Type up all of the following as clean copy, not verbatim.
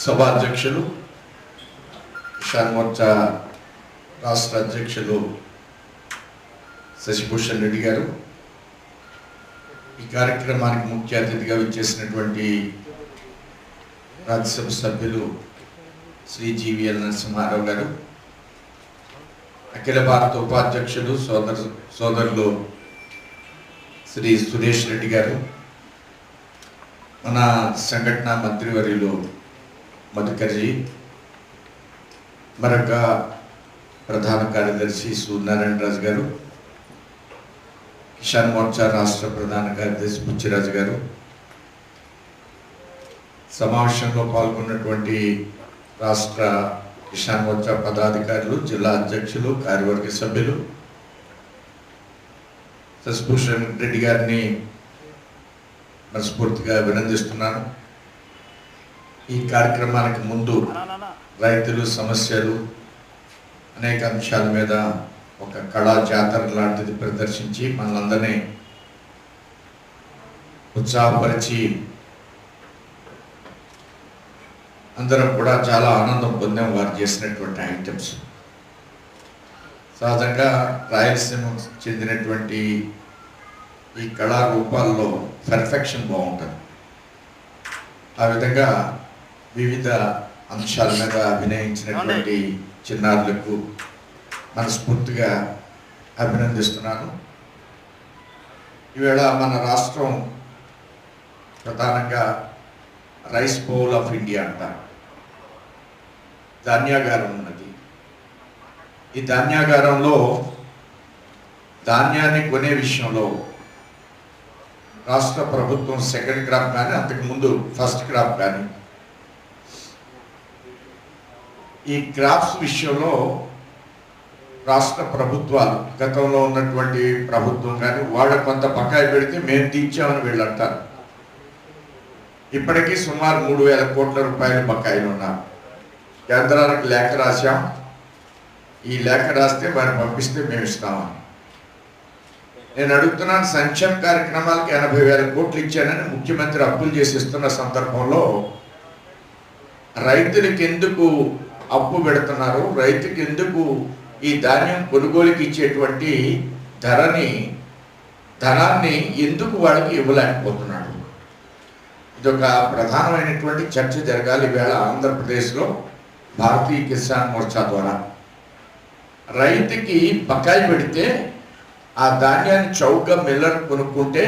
సభాధ్యక్షులు కిసాన్ మోర్చా రాష్ట్ర అధ్యక్షులు శశిభూషణ్ రెడ్డి గారు, ఈ కార్యక్రమానికి ముఖ్య అతిథిగా విచ్చేసినటువంటి రాజ్యసభ సభ్యులు శ్రీ జీవీఎల్ నరసింహారావు గారు, అఖిల భారత ఉపాధ్యక్షులు సోదరులు శ్రీ సురేష్ రెడ్డి గారు, మన సంఘటన మంత్రివర్యులు మధుకర్జీ, మరొక ప్రధాన కార్యదర్శి సూర్యనారాయణ రాజు గారు, కిసాన్ మోర్చా రాష్ట్ర ప్రధాన కార్యదర్శి బుచ్చిరాజు గారు, సమావేశంలో పాల్గొన్నటువంటి రాష్ట్ర కిసాన్ మోర్చా పదాధికారులు, జిల్లా అధ్యక్షులు, కార్యవర్గ సభ్యులు, శశిభూషణ్ రెడ్డి గారిని మనస్ఫూర్తిగా అభినందిస్తున్నాను. ఈ కార్యక్రమానికి ముందు రైతులు సమస్యలు అనేక అంశాల మీద ఒక కళా జాతర లాంటిది ప్రదర్శించి మనలందరినీ ఉత్సాహపరిచి అందరం కూడా చాలా ఆనందం పొందాం వారు చేసినటువంటి ఐటమ్స్. సహజంగా రాయలసీమకు చెందినటువంటి ఈ కళారూపాల్లో పర్ఫెక్షన్ బాగుంటుంది. ఆ విధంగా వివిధ అంశాల మీద అభినయించినటువంటి చిన్నారులకు మనస్ఫూర్తిగా అభినందిస్తున్నాను. ఈవేళ మన రాష్ట్రం ప్రధానంగా రైస్ బౌల్ ఆఫ్ ఇండియా అంటారు. ధాన్యాగారం ఉన్నది. ఈ ధాన్యాగారంలో ధాన్యాన్ని కొనే విషయంలో రాష్ట్ర ప్రభుత్వం సెకండ్ క్రాప్ కానీ అంతకుముందు ఫస్ట్ క్రాప్ కానీ ఈ క్రాప్స్ విషయంలో రాష్ట్ర ప్రభుత్వాలు గతంలో ఉన్నటువంటి ప్రభుత్వం కానీ వాళ్ళ కొంత బకాయి పెడితే మేము తీర్చామని వీళ్ళు అంటారు. ఇప్పటికీ సుమారు 3,000 కోట్ల రూపాయల బకాయిలు ఉన్నారు. కేంద్రానికి లేఖ రాశాం. ఈ లేఖ రాస్తే వారిని పంపిస్తే మేము ఇస్తామని. నేను అడుగుతున్నాను, సంక్షేమ కార్యక్రమాలకు 80,000 కోట్లు ఇచ్చానని ముఖ్యమంత్రి అప్పులు చేసి ఇస్తున్న సందర్భంలో రైతులకు ఎందుకు అప్పు పెడుతున్నారు? రైతుకి ఎందుకు ఈ ధాన్యం కొనుగోలుకి ఇచ్చేటువంటి ధనాన్ని ఎందుకు వాళ్ళకి ఇవ్వలేకపోతున్నాడు? ఇదొక ప్రధానమైనటువంటి చర్చ జరగాలి ఈవేళ ఆంధ్రప్రదేశ్లో భారతీయ కిసాన్ మోర్చా ద్వారా. రైతుకి బకాయి పెడితే ఆ ధాన్యాన్ని చౌకగా మిల్లర్ కొనుక్కుంటే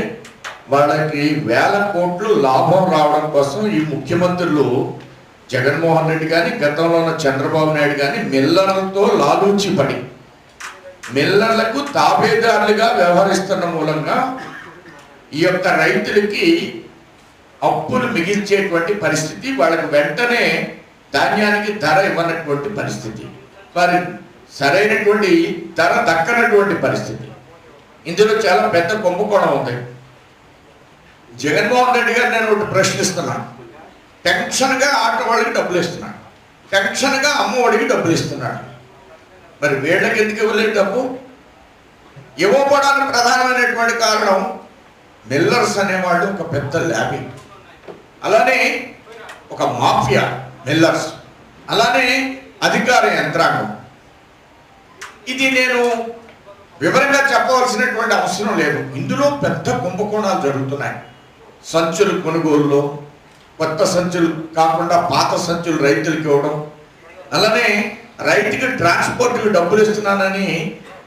వాళ్ళకి 1,000 కోట్లు లాభం రావడం కోసం ఈ ముఖ్యమంత్రులు జగన్మోహన్ రెడ్డి కానీ గతంలో ఉన్న చంద్రబాబు నాయుడు కానీ మిల్లర్లతో లాలూచి పడి మిల్లర్లకు తాబేదారులుగా వ్యవహరిస్తున్న మూలంగా ఈ యొక్క రైతులకి అప్పులు మిగిల్చేటువంటి పరిస్థితి, వాళ్ళకి వెంటనే ధాన్యానికి ధర ఇవ్వనటువంటి పరిస్థితి, వారి సరైనటువంటి ధర దక్కనటువంటి పరిస్థితి. ఇందులో చాలా పెద్ద కుంభకోణం ఉంది. జగన్మోహన్ రెడ్డి గారు నేను ఒకటి ప్రశ్నిస్తున్నాను. టెన్షన్గా ఆటో వాళ్ళకి డబ్బులు ఇస్తున్నాడు, టెన్షన్గా అమ్మఒడికి డబ్బులు ఇస్తున్నాడు. మరి వీళ్ళకి ఎందుకు ఇవ్వలేదు డబ్బు? ఇవ్వకపోవడానికి ప్రధానమైనటువంటి కారణం మిల్లర్స్ అనేవాళ్ళు ఒక పెద్ద ల్యాబీ, అలానే ఒక మాఫియా మిల్లర్స్, అలానే అధికార యంత్రాంగం. ఇది నేను వివరంగా చెప్పవలసినటువంటి అవసరం లేదు. ఇందులో పెద్ద కుంభకోణాలు జరుగుతున్నాయి. సంచులు కొనుగోలులో కొత్త సంచులు కాకుండా పాత సంచులు రైతులకు ఇవ్వడం, అలానే రైతుకి ట్రాన్స్పోర్ట్కి డబ్బులు ఇస్తున్నానని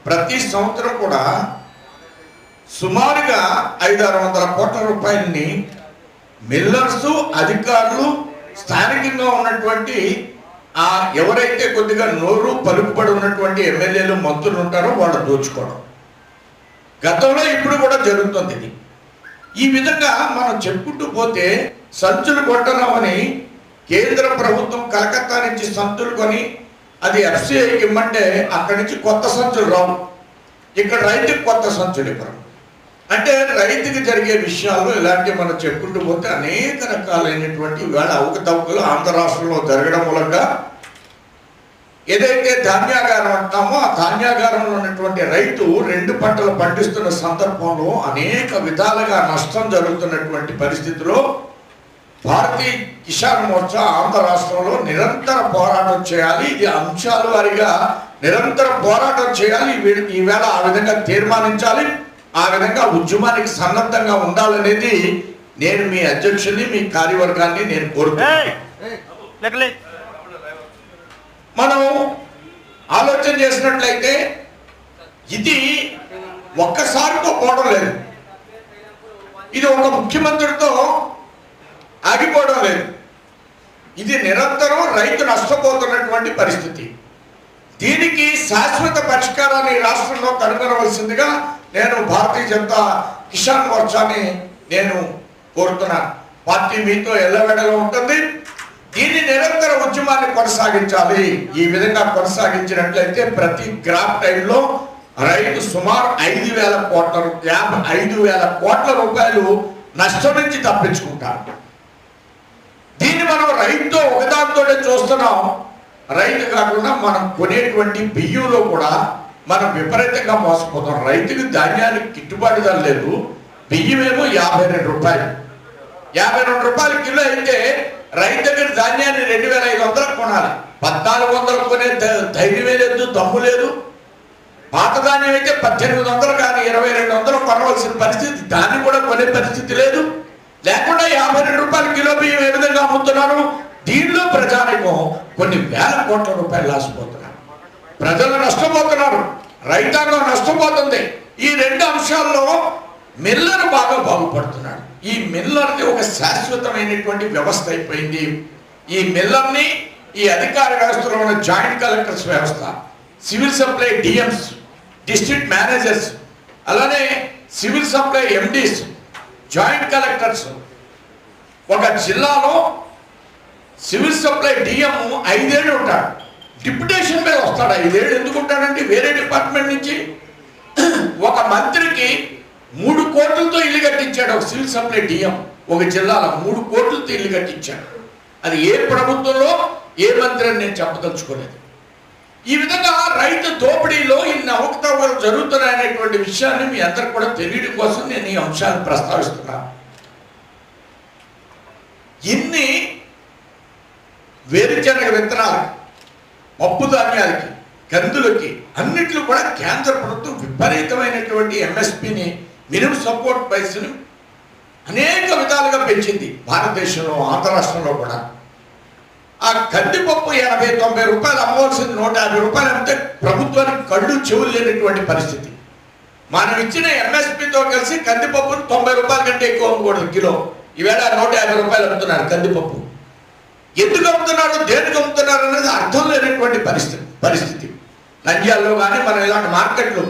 ప్రతి సంవత్సరం కూడా సుమారుగా 500-600 కోట్ల రూపాయలని మిల్లర్సు, అధికారులు, స్థానికంగా ఉన్నటువంటి ఎవరైతే కొద్దిగా నోరు పలుకుబడి ఉన్నటువంటి ఎమ్మెల్యేలు, మంత్రులు ఉంటారో వాళ్ళు దోచుకోవడం గతంలో ఇప్పుడు కూడా జరుగుతుంది. ఇది ఈ విధంగా మనం చెప్పుకుంటూ పోతే సంచులు కొంటున్నామని కేంద్ర ప్రభుత్వం కలకత్తా నుంచి సంచులు కొని అది ఎఫ్సిఐకి ఇమ్మంటే అక్కడి నుంచి కొత్త సంచులు రావు, ఇక్కడ రైతుకి కొత్త సంచులు ఇవ్వరు. అంటే రైతుకి జరిగే విషయాల్లో ఇలాంటివి మనం చెప్పుకుంటూ పోతే అనేక రకాలైనటువంటి వేళ అవకతవకలు ఆంధ్ర రాష్ట్రంలో జరగడం మూలంగా ఏదైతే ధాన్యాగారం అంటామో ఆ ధాన్యాగారంలో ఉన్నటువంటి రైతు 2 పంటలు పండిస్తున్న సందర్భంలో అనేక విధాలుగా నష్టం జరుగుతున్నటువంటి పరిస్థితిలో భారతీయ కిసాన్ మోర్చా ఆంధ్ర రాష్ట్రంలో నిరంతర పోరాటం చేయాలి. ఇది అంశాల వారీగా నిరంతర పోరాటం చేయాలి. ఈవేళ ఆ విధంగా తీర్మానించాలి. ఆ విధంగా ఉద్యమానికి సన్నద్ధంగా ఉండాలనేది నేను మీ అధ్యక్షుని, మీ కార్యవర్గాన్ని నేను కోరుతున్నాను. మనం ఆలోచన చేసినట్లయితే ఇది ఒక్కసారితో పోవడం లేదు. ఇది ఒక ముఖ్యమంత్రితో ఆగిపోవడం లేదు. ఇది నిరంతరం రైతు నష్టపోతున్నటువంటి పరిస్థితి. దీనికి శాశ్వత పరిష్కారాన్ని రాష్ట్రంలో కనుగొనవలసిందిగా నేను భారతీయ జనతా కిసాన్ మోర్చాని నేను కోరుతున్నాను. పార్టీ మీతో ఎల్లవేళలో ఉంటుంది. దీన్ని నిరంతర ఉద్యమాన్ని కొనసాగించాలి. ఈ విధంగా కొనసాగించినట్లయితే ప్రతి గ్రాఫ్ టైంలో రైతు సుమారు 5,000 కోట్ల రూపాయలు నష్టం నుంచి తప్పించుకుంటారు. దీన్ని మనం రైతుతో ఒకదానితోనే చూస్తున్నాం. రైతు కాకుండా మనం కొనేటువంటి బియ్యంలో కూడా మనం విపరీతంగా మోసపోతాం. రైతుకి ధాన్యానికి గిట్టుబాటు ధర లేదు. బియ్యమేమో 52 రూపాయలు, 52 రూపాయల కిలో అయితే రైతు దగ్గర ధాన్యాన్ని 2,500 కొనాలి. 1,400 కొనే ధైర్యమే లేదు, దమ్ము లేదు. పాత ధాన్యం అయితే 1,800 కానీ 2,200 కొనవలసిన పరిస్థితి. దాన్ని కూడా కొనే పరిస్థితి లేదు. లేకుండా 52 రూపాయల కిలో బియ్యం ఏ విధంగా అమ్ముతున్నారు. దీనిలో ప్రజానికం కొన్ని వేల కోట్ల రూపాయలు లాసిపోతున్నారు. ప్రజలు నష్టపోతున్నారు, రైతాంగం నష్టపోతుంది. ఈ రెండు అంశాల్లో మిల్లర్ బాగా బాగుపడుతున్నాడు. ఈ మిల్లర్ది ఒక శాశ్వతమైనటువంటి వ్యవస్థ అయిపోయింది. ఈ మిల్లర్ని ఈ అధికార వ్యవస్థలో ఉన్న జాయింట్ కలెక్టర్స్ వ్యవస్థ, civil supply DMs, district managers, అలానే civil supply MDs, joint collectors. ఒక జిల్లాలో సివిల్ సప్లై డిఎం 5 ఏళ్ళు ఉంటాడు. డిప్యుటేషన్ మీద వస్తాడు. 5 ఏళ్ళు ఎందుకు ఉంటాడంటే వేరే డిపార్ట్మెంట్ నుంచి. ఒక మంత్రికి 3 కోట్లతో ఇల్లు కట్టించాడు ఒక సివిల్ సప్లై డిఎం. ఒక జిల్లాలో 3 కోట్లతో ఇల్లు కట్టించాడు. అది ఏ ప్రభుత్వంలో ఏ మంత్రి అని నేను చెప్పదలుచుకోలేదు. ఈ విధంగా రైతు దోపిడీలో ఇన్ని అవకతవకలు జరుగుతున్నాయనేటువంటి విషయాన్ని మీ అందరికి కూడా తెలియడం కోసం నేను ఈ అంశాన్ని ప్రస్తావిస్తున్నాను. ఇన్ని వేరుశనగ విత్తనాలకి, పప్పు ధాన్యాలకి, కందులకి అన్నిట్లో కూడా కేంద్ర ప్రభుత్వం విపరీతమైనటువంటి ఎంఎస్పిని, మినిమం సపోర్ట్ ప్రైస్ని అనేక విధాలుగా పెంచింది భారతదేశంలో, ఆంధ్ర రాష్ట్రంలో కూడా. ఆ కందిపప్పు 80-90 రూపాయలు అమ్మవలసింది 150 రూపాయలు అమ్మితే ప్రభుత్వానికి కళ్ళు చెవులు లేనటువంటి పరిస్థితి. మనం ఇచ్చిన ఎంఎస్పితో కలిసి కందిపప్పును 90 రూపాయల కంటే ఎక్కువ అమ్మకూడదు కిలో. ఈవేళ 150 రూపాయలు అమ్ముతున్నారు కందిపప్పు. ఎందుకు అమ్ముతున్నారు, దేనికి అమ్ముతున్నారు అనేది అర్థం లేనటువంటి పరిస్థితి. నంద్యాలలో కానీ మనం ఇలాంటి మార్కెట్లు,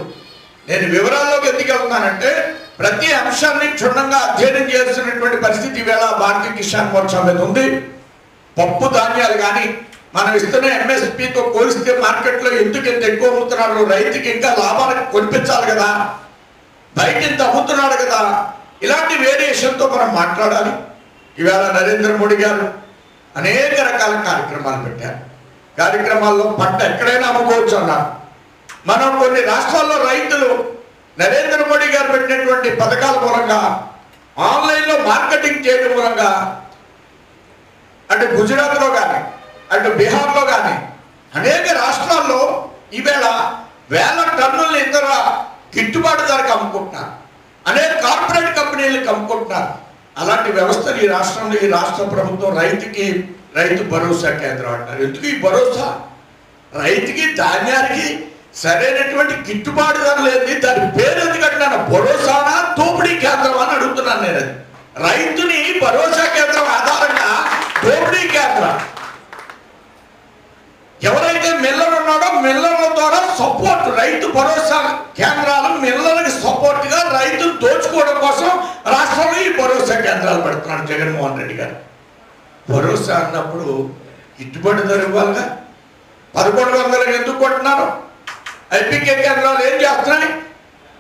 నేను వివరాల్లోకి ఎందుకు వెళ్తున్నానంటే ప్రతి అంశాన్ని క్షుణ్ణంగా అధ్యయనం చేయాల్సినటువంటి పరిస్థితి ఈవేళ భారతీయ కిసాన్ మోర్చా మీద ఉంది. పప్పు ధాన్యాలు కానీ మనం ఇస్తున్న ఎంఎస్పితో పోలిస్తే మార్కెట్లో ఎందుకు ఎంత ఎక్కువ అమ్ముతున్నారు, రైతుకి ఇంకా లాభాలకు కొనిపించాలి కదా, బయట ఇంత అమ్ముతున్నాడు కదా, ఇలాంటి వేరియేషన్తో మనం మాట్లాడాలి. ఈవేళ నరేంద్ర మోడీ గారు అనేక రకాల కార్యక్రమాలు పెట్టారు. కార్యక్రమాల్లో పంట ఎక్కడైనా అమ్ముకోవచ్చు అన్నారు. మనం కొన్ని రాష్ట్రాల్లో రైతులు నరేంద్ర మోడీ గారు పెట్టినటువంటి పథకాల మూలంగా, ఆన్లైన్లో మార్కెటింగ్ చేయడం మూలంగా అటు గుజరాత్లో కానీ అటు బీహార్లో కానీ అనేక రాష్ట్రాల్లో ఈవేళ వేల టన్నులను ఇతర గిట్టుబాటు ధరకు అమ్ముకుంటున్నారు. అనేక కార్పొరేట్ కంపెనీలకు అమ్ముకుంటున్నారు. అలాంటి వ్యవస్థలు ఈ రాష్ట్రంలో, ఈ రాష్ట్ర ప్రభుత్వం రైతు భరోసా కేంద్రం అంటారు. ఎందుకు ఈ భరోసా? రైతుకి ధాన్యానికి సరైనటువంటి గిట్టుబాటు ధర లేదు. దాని పేరు ఎందుకంటున్నాను, భరోసానా దోపిడీ కేంద్రం అని అడుగుతున్నాను నేను. అది రైతుని భరోసా కేంద్రం ఆధారంగా దోపిడీ కేంద్రం. ఎవరైతే మిల్లర్ ఉన్నాడో మిల్లర్ల ద్వారా సపోర్ట్, రైతు భరోసా కేంద్రాలు మిల్లర్కి సపోర్ట్గా రైతులు దోచుకోవడం కోసం రాష్ట్రంలో ఈ భరోసా కేంద్రాలు పెడుతున్నాడు జగన్మోహన్ రెడ్డి గారు. భరోసా అన్నప్పుడు గిట్టుబాటు ధర ఇవ్వాలిగా. 1100 ఎందుకు కొట్టినారు? ఐపీకే కేంద్రాలు ఏం చేస్తున్నాయి?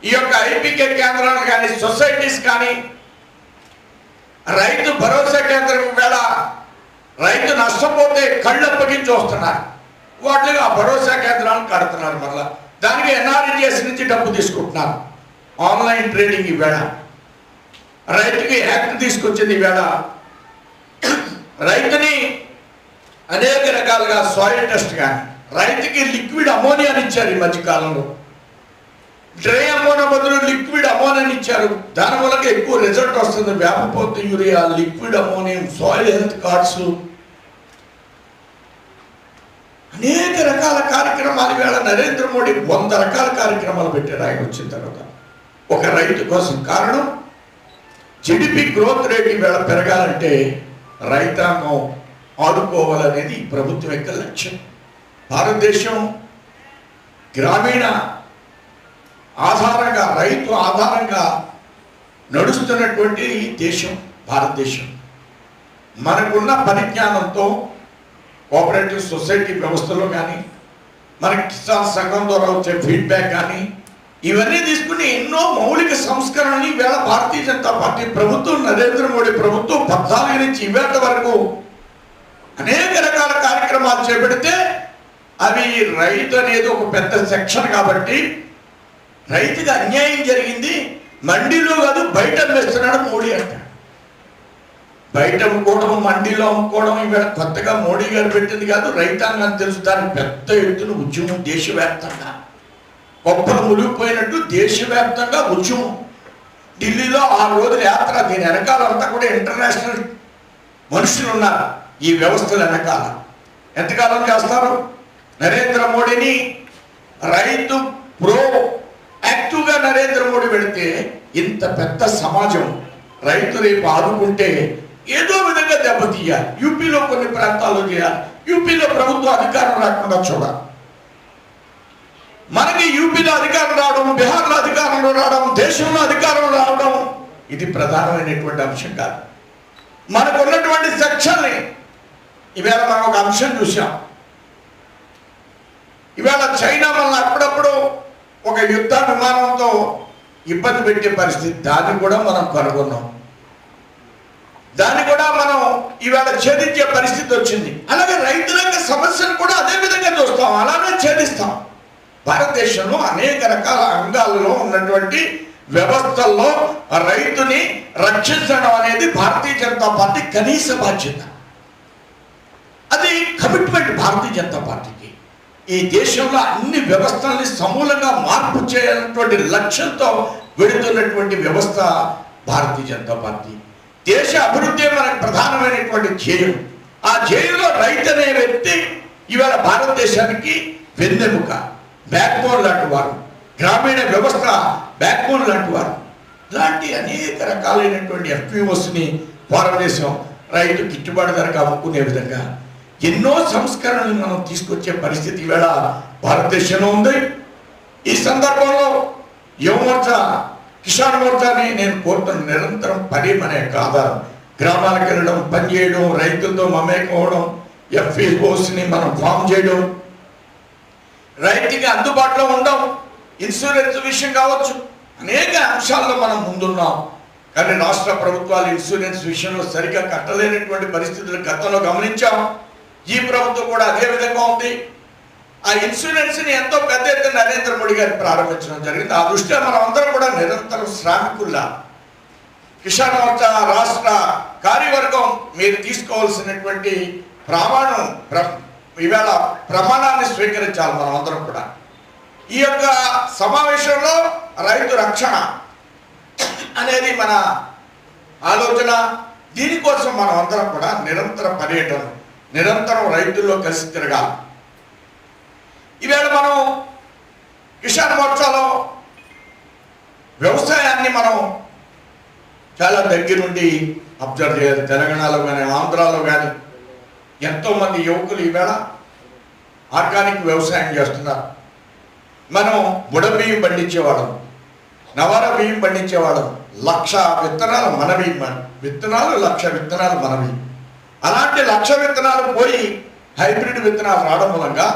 ఈ యొక్క ఐపీకే కేంద్రాలు కానీ సొసైటీస్ కానీ రైతు భరోసా కేంద్రం వేళ రైతు నష్టపోతే కళ్ళు అప్పగించి వస్తున్నారు. వాటికి ఆ భరోసా కేంద్రాలను కడుతున్నారు. మళ్ళా దానికి ఎన్ఆర్ఈజీఎస్ నుంచి డబ్బు తీసుకుంటున్నారు. ఆన్లైన్ ట్రేడింగ్ ఈవేళ రైతుకి యాక్ట్ తీసుకొచ్చింది. ఈవేళ రైతుని అనేక రకాలుగా సాయిల్ టెస్ట్ కానీ, రైతుకి లిక్విడ్ అమోనియాని ఇచ్చారు ఈ మధ్యకాలంలో. డ్రై అమోనియా బదులు లిక్విడ్ అమోనియాని ఇచ్చారు. దాని వల్ల ఎక్కువ రిజల్ట్ వస్తుంది. వేపపోతు urea, liquid ammonium, soil health cards, అనేక రకాల కార్యక్రమాలు వేళ నరేంద్ర మోడీ 100 రకాల కార్యక్రమాలు పెట్టారు ఆయన వచ్చిన తర్వాత ఒక రైతు కోసం. కారణం జిడిపి గ్రోత్ రేట్ వేళ పెరగాలంటే రైతాంగం ఆదుకోవాలనేది ఈ ప్రభుత్వం యొక్క లక్ష్యం. భారతదేశం గ్రామీణ ఆధారంగా, రైతు ఆధారంగా నడుస్తున్నటువంటి దేశం భారతదేశం. మనకున్న పరిజ్ఞానంతో కోఆపరేటివ్ సొసైటీ వ్యవస్థలో కానీ, మన కిసాన్ సంఘం ద్వారా వచ్చే ఫీడ్బ్యాక్ కానీ, ఇవన్నీ తీసుకుని ఎన్నో మౌలిక సంస్కరణలు ఈవేళ భారతీయ జనతా పార్టీ ప్రభుత్వం, నరేంద్ర మోడీ ప్రభుత్వం 14 నుంచి ఇవేళ వరకు అనేక రకాల కార్యక్రమాలు చేపడితే అవి రైతు అనేది ఒక పెద్ద సెక్షన్ కాబట్టి రైతుకి అన్యాయం జరిగింది, మండీలో కాదు బయట అమ్మేస్తున్నాడు మోడీ అంటాడు. బయట అమ్ముకోవడం, మండీలో అమ్ముకోవడం ఇవాళ కొత్తగా మోడీ గారు పెట్టింది కాదు, రైతాంగం తెలుసు. దానికి పెద్ద ఎత్తున ఉద్యమం దేశవ్యాప్తంగా గొప్పలు మునిగిపోయినట్టు దేశవ్యాప్తంగా ఉద్యమం. ఢిల్లీలో 6 రోజుల యాత్ర. దీని వెనకాలంతా కూడా ఇంటర్నేషనల్ మనుషులు ఉన్నారు ఈ వ్యవస్థల వెనకాల. ఎంతకాలం చేస్తారు? నరేంద్ర మోడీని రైతు ప్రో యాక్టివ్గా నరేంద్ర మోడీ పెడితే ఇంత పెద్ద సమాజం రైతు రేపు ఆదుకుంటే ఏదో విధంగా దెబ్బతీయాలి. యూపీలో కొన్ని ప్రాంతాల్లో చేయాలి. యూపీలో ప్రభుత్వం అధికారం రాకుండా చూడాలి. మనకి యూపీలో అధికారం రావడం, బీహార్లో అధికారంలో రావడం, దేశంలో అధికారం రావడం ఇది ప్రధానమైనటువంటి అంశం కాదు. మనకు ఉన్నటువంటి సెక్షన్ని ఇవాళ మనం ఒక అంశం చూసాం. ఇవాళ చైనా మనల్ని అప్పుడప్పుడు ఒక యుద్ధ విమానంతో ఇబ్బంది పెట్టే పరిస్థితి, దాన్ని కూడా మనం కనుగొన్నాం. దాన్ని కూడా మనం ఇవాళ ఛేదించే పరిస్థితి వచ్చింది. అలాగే రైతుల యొక్క సమస్యను కూడా అదే విధంగా చూస్తాం, అలానే ఛేదిస్తాం. భారతదేశంలో అనేక రకాల అంగాల్లో ఉన్నటువంటి వ్యవస్థల్లో రైతుని రక్షించడం అనేది భారతీయ జనతా పార్టీ కనీస బాధ్యత. అది కమిట్మెంట్ భారతీయ జనతా పార్టీకి. ఈ దేశంలో అన్ని వ్యవస్థల్ని సమూలంగా మార్పు చేయాలన్నటువంటి లక్ష్యంతో వెళుతున్నటువంటి వ్యవస్థ భారతీయ జనతా పార్టీ. దేశ అభివృద్ధి మనకు ప్రధానమైనటువంటి ధ్యేయం. ఆ ధ్యేయంలో రైతు అనే వ్యక్తి ఇవాళ భారతదేశానికి వెన్నెముక, బ్యాక్బోన్ లాంటి వారు, గ్రామీణ వ్యవస్థ బ్యాక్బోన్ లాంటి వారు. ఇలాంటి అనేక రకాలైనటువంటి ఎఫ్పిఓస్ని భారతదేశం రైతు గిట్టుబాటు ధరకు అమ్ముకునే విధంగా ఎన్నో సంస్కరణలు మనం తీసుకొచ్చే పరిస్థితి ఈవేళ భారతదేశంలో ఉంది. ఈ సందర్భంలో యువమోర్చా, కిసాన్ మోర్చాని నేను కోరుతున్న నిరంతరం పని మన యొక్క ఆధారం. గ్రామాలకు వెళ్ళడం, పనిచేయడం, రైతులతో మమేకం అవడం, ఎఫ్పిఓస్ని మనం ఫామ్ చేయడం, రైతుకి అందుబాటులో ఉండడం, ఇన్సూరెన్స్ విషయం కావచ్చు, అనేక అంశాల్లో మనం ముందున్నాం. కానీ రాష్ట్ర ప్రభుత్వాలు ఇన్సూరెన్స్ విషయంలో సరిగ్గా కట్టలేనటువంటి పరిస్థితులు గతంలో గమనించాం. ఈ ప్రభుత్వం కూడా అదే విధంగా ఉంది. ఆ ఇన్సూరెన్స్ని ఎంతో పెద్ద ఎత్తున నరేంద్ర మోడీ గారు ప్రారంభించడం జరిగింది. ఆ దృష్ట్యా మనం అందరం కూడా నిరంతరం శ్రామికుల్లా కిసాన్ మోర్చా రాష్ట్ర కార్యవర్గం మీరు తీసుకోవాల్సినటువంటి ఇవాళ ప్రమాణాన్ని స్వీకరించాలి. మనం అందరం కూడా ఈ యొక్క సమావేశంలో రైతు రక్షణ అనేది మన ఆలోచన. దీనికోసం మనం అందరం కూడా నిరంతర పర్యటన, నిరంతరం రైతుల్లో కలిసి తిరగాలి. ఈవేళ మనం కిసాన్ మోర్చాలో వ్యవసాయాన్ని మనం చాలా దగ్గర నుండి అబ్జర్వ్ చేయాలి. తెలంగాణలో కానీ, ఆంధ్రాలో కానీ ఎంతోమంది యువకులు ఈవేళ ఆర్గానిక్ వ్యవసాయం చేస్తున్నారు. మనం బుడబియ్యం పండించేవాళ్ళం, నవర బియ్యం పండించేవాళ్ళం. 1,00,000 విత్తనాలు మనవి, విత్తనాలు 1,00,000 విత్తనాలు మనవి. అలాంటి 1,00,000 విత్తనాలు పోయి హైబ్రిడ్ విత్తనాలు రావడం మూలంగా,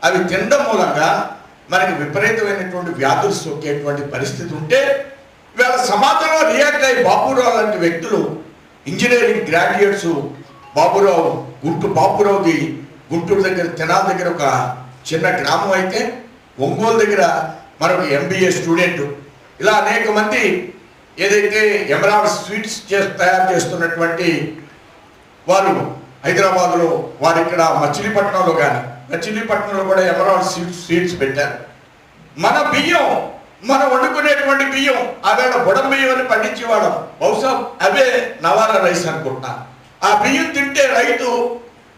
అవి తినడం మూలంగా మనకి విపరీతమైనటువంటి వ్యాధులు సోకేటువంటి పరిస్థితి ఉంటే ఇవాళ సమాజంలో రియాక్ట్ అయ్యి బాబురావు లాంటి వ్యక్తులు, ఇంజనీరింగ్ గ్రాడ్యుయేట్స్, బాబురావు బాబురావుది గుంటూరు దగ్గర తెనాలి దగ్గర ఒక చిన్న గ్రామం అయితే, ఒంగోలు దగ్గర మరొక MBA స్టూడెంట్, ఇలా అనేక మంది ఏదైతే ఎమరాల్డ్ స్వీట్స్ తయారు చేస్తున్నటువంటి వారు హైదరాబాద్లో, వారు ఇక్కడ మచిలీపట్నంలో కానీ, మచిలీపట్నంలో కూడా ఎమరాల్డ్ సీడ్స్ పెట్టారు. మన బియ్యం, మనం వండుకునేటువంటి బియ్యం అవేళ బుడం బియ్యం అని పండించేవాళ్ళం. బహుశా అవే నవారా రైస్ అనుకుంటున్నా. ఆ బియ్యం తింటే రైతు,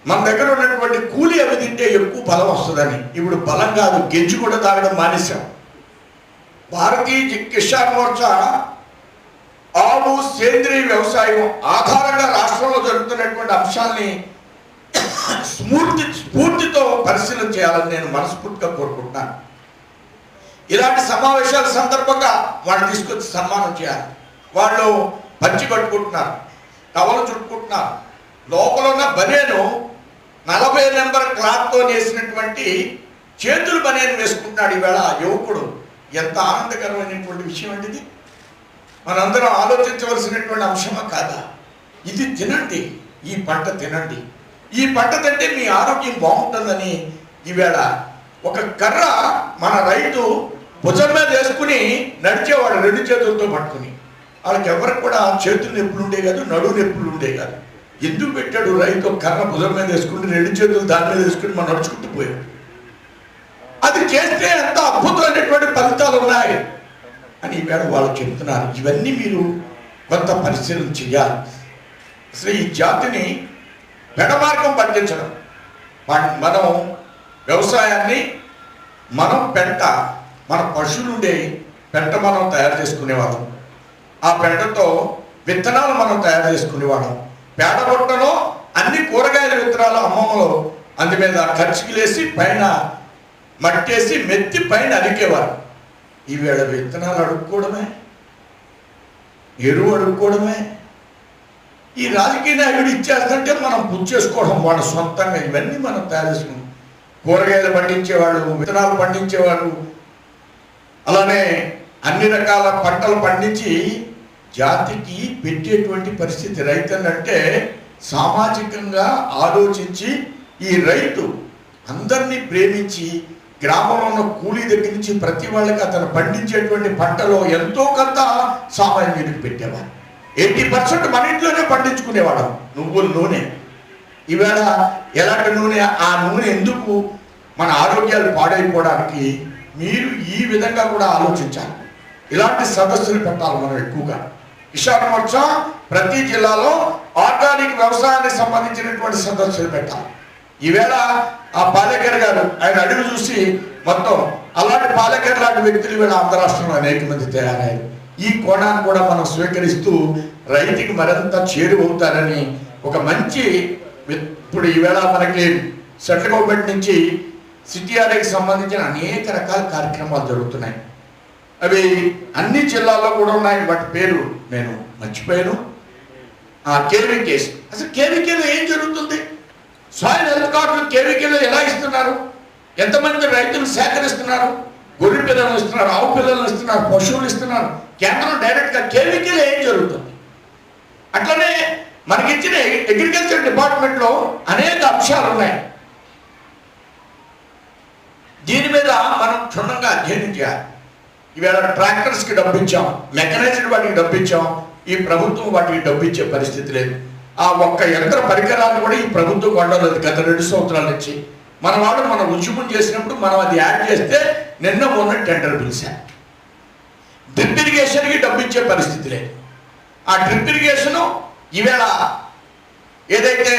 మన దగ్గర ఉన్నటువంటి కూలి అవి తింటే ఎక్కువ బలం వస్తుందని. ఇప్పుడు బలం కాదు, గెంజి కూడా తాగడం మానేశాం. భారతీయ కిసాన్ మోర్చా ఆవు సేంద్రీయ వ్యవసాయం ఆధారంగా రాష్ట్రంలో జరుగుతున్నటువంటి అంశాల్ని స్ఫూర్తితో పరిశీలన చేయాలని నేను మనస్ఫూర్తిగా కోరుకుంటున్నాను. ఇలాంటి సమావేశాల సందర్భంగా వాళ్ళు తీసుకొచ్చి సన్మానం చేయాలి. వాళ్ళు పంచి కట్టుకుంటున్నారు, టవలు చుట్టుకుంటున్నారు, లోపల ఉన్న బనేను 40 నెంబర్ క్లాత్తో నేసినటువంటి చేతులు బనేను వేసుకుంటున్నాడు ఈవేళ యువకుడు. ఎంత ఆనందకరమైనటువంటి విషయం అండి ఇది. మనందరం ఆలోచించవలసినటువంటి అంశమా కాదా? ఇది తినండి, ఈ పంట తినండి, ఈ పంట తింటే మీ ఆరోగ్యం బాగుంటుందని ఈవేళ ఒక కర్ర మన రైతు భుజం మీద వేసుకుని నడిచేవాడు 2 చేతులతో పట్టుకుని. వాళ్ళకి ఎవరికి కూడా చేతులు నొప్పులు ఉండే కాదు, నడువు నొప్పులు ఉండే కాదు. ఎందుకు పెట్టాడు రైతు కర్ర భుజం మీద వేసుకుని 2 చేతులు దాని మీద వేసుకుని మనం నడుచుకుంటూ పోయాడు. అది చేస్తే ఎంత అద్భుతమైనటువంటి ఫలితాలు ఉన్నాయి అని ఈవేళ వాళ్ళు చెప్తున్నారు. ఇవన్నీ మీరు కొంత పరిశీలన చేయాలి. అసలు ఈ జాతిని పెడమార్గం పట్టించడం, మనం వ్యవసాయాన్ని, మనం పెంట, మన పశువులు ఉండే పెంట మనం తయారు చేసుకునేవాళ్ళం. ఆ పెంటతో విత్తనాలు మనం తయారు చేసుకునేవాళ్ళం. పేడబొట్టలో అన్ని కూరగాయల విత్తనాలు అమ్మమ్మలో అందు మీద ఖర్చులేసి పైన మట్టేసి మెత్తి పైన అరికేవారు. ఈవేళ విత్తనాలు అడుక్కోవడమే, ఎరువు అడుక్కోవడమే. ఈ రాజకీయ నాయకుడు ఇచ్చేస్తుంటే మనం పుచ్చేసుకోవడం, వాళ్ళ సొంతంగా ఇవన్నీ మనం తయారు చేసుకున్నాం. కూరగాయలు పండించేవాళ్ళు, విత్తనాలు పండించేవాళ్ళు, అలానే అన్ని రకాల పంటలు పండించి జాతికి పెట్టేటువంటి పరిస్థితి. రైతన్నంటే సామాజికంగా ఆలోచించి ఈ రైతు అందరినీ ప్రేమించి గ్రామంలో ఉన్న కూలీ దగ్గర నుంచి ప్రతి వాళ్ళకి అతను పండించేటువంటి పంటలో ఎంతో కొంత సామాన్యుడికి పెట్టేవాడు. 80% మన ఇంట్లోనే పండించుకునేవాడు. నువ్వుల నూనె ఈవేళ ఎలాంటి నూనె, ఆ నూనె ఎందుకు మన ఆరోగ్యాలు పాడైపోవడానికి మీరు ఈ విధంగా కూడా ఆలోచించాలి. ఇలాంటి సదస్సులు పెట్టాలి మనం ఎక్కువగా. కిసాన్ మోర్చా ప్రతి జిల్లాలో ఆర్గానిక్ వ్యవసాయానికి సంబంధించినటువంటి సదస్సులు పెట్టాలి. ఈవేళ ఆ పాలేకర్ గారు ఆయన అడుగు చూసి మొత్తం అలాంటి పాలేకర్ లాంటి వ్యక్తులు ఈవేళ ఆంధ్ర రాష్ట్రంలో అనేక మంది తయారయ్యారు. ఈ కోణాన్ని కూడా మనం స్వీకరిస్తూ రైతుకి మరింత చేరువవుతారని ఒక మంచి, ఇప్పుడు ఈవేళ మనకి సెంట్రల్ గవర్నమెంట్ నుంచి సిటీఆర్ఐకి సంబంధించిన అనేక రకాల కార్యక్రమాలు జరుగుతున్నాయి. అవి అన్ని జిల్లాల్లో కూడా ఉన్నాయి. వాటి పేరు నేను మర్చిపోయాను. కేవీకేస్, అసలు కేవీకేలో ఏం జరుగుతుంది? సాయిల్ హెల్త్ కార్డులు కేవీకేలో ఎలా ఇస్తున్నారు? ఎంతమంది రైతులు సేకరిస్తున్నారు? గొర్రె పిల్లలు ఇస్తున్నారు, ఆవు పిల్లలు ఇస్తున్నారు, పశువులు ఇస్తున్నారు. కేంద్రం డైరెక్ట్గా కేవీకేలో ఏం జరుగుతుంది? అట్లనే మనకిచ్చిన అగ్రికల్చర్ డిపార్ట్మెంట్లో అనేక అంశాలు ఉన్నాయి. దీని మీద మనం క్షుణ్ణంగా అధ్యయనం చేయాలి. ఈవేళ ట్రాక్టర్స్కి డబ్బు ఇచ్చాం, మెకనైజ్డ్ వాటికి డబ్బు ఇచ్చాం. ఈ ప్రభుత్వం వాటికి డబ్బు ఇచ్చే పరిస్థితి లేదు. ఆ ఒక్క యంత్ర పరికరాలు కూడా ఈ ప్రభుత్వం కొనలేదు గత 2 సంవత్సరాల నుంచి. మన వాళ్ళు మనం ఉద్యమం చేసినప్పుడు మనం అది యాడ్ చేస్తే నిన్న మొన్న టెండర్ పిలిచాం. డ్రిప్ ఇరిగేషన్కి డబ్బు ఇచ్చే పరిస్థితి లేదు. ఆ డ్రిప్ ఇరిగేషను ఈవేళ ఏదైతే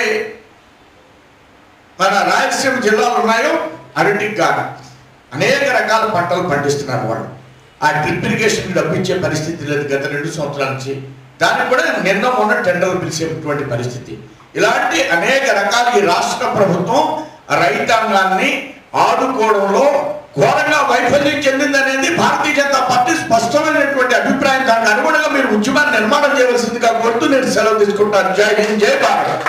మన రాయలసీమ జిల్లాలు ఉన్నాయో అరటికి కానీ అనేక రకాల పంటలు పండిస్తున్నారు వాళ్ళు. ఆ డ్రిప్ ఇరిగేషన్కి డబ్బు ఇచ్చే పరిస్థితి లేదు గత 2 సంవత్సరాల నుంచి. దానికి కూడా నిన్న మొన్న టెండర్లు పిలిచేటువంటి పరిస్థితి. ఇలాంటి అనేక రకాల ఈ రాష్ట్ర ప్రభుత్వం రైతాంగాన్ని ఆదుకోవడంలో ఘోరంగా వైఫల్యం చెందిందనేది భారతీయ జనతా పార్టీ స్పష్టమైనటువంటి అభిప్రాయం. దానికి అనుగుణంగా మీరు ఉద్యమాన్ని నిర్మాణం చేయవలసిందిగా కోరుతూ నేను సెలవు తీసుకుంటాను. జై హింద్, జై భారత్.